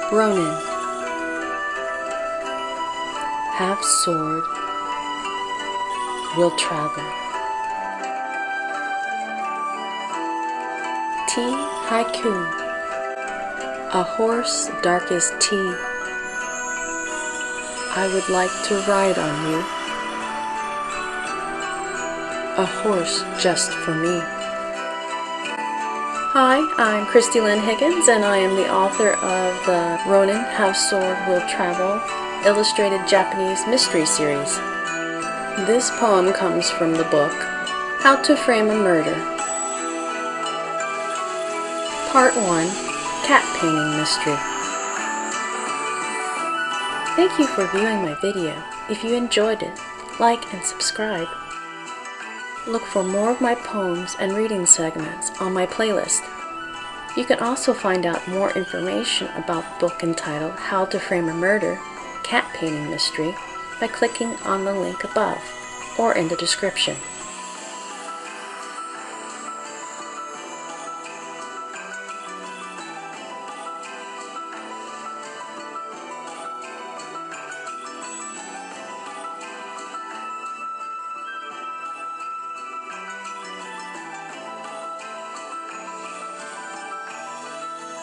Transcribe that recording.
Ronin. Have sword, will travel. Tea Haiku. A horse dark as tea. I would like to ride on you. A horse just for me. Hi, I'm Kristie Lynn Higgins, and I am the author of the Ronin, Have Sword, Will Travel illustrated Japanese mystery series. This poem comes from the book How to Frame a Murder. Part 1, Cat Painting Mystery. Thank you for viewing my video. If you enjoyed it, like and subscribe. Look for more of my poems and reading segments on my playlist. You can also find out more information about the book entitled How to Frame a Murder, Cat Painting Mystery by clicking on the link above or in the description.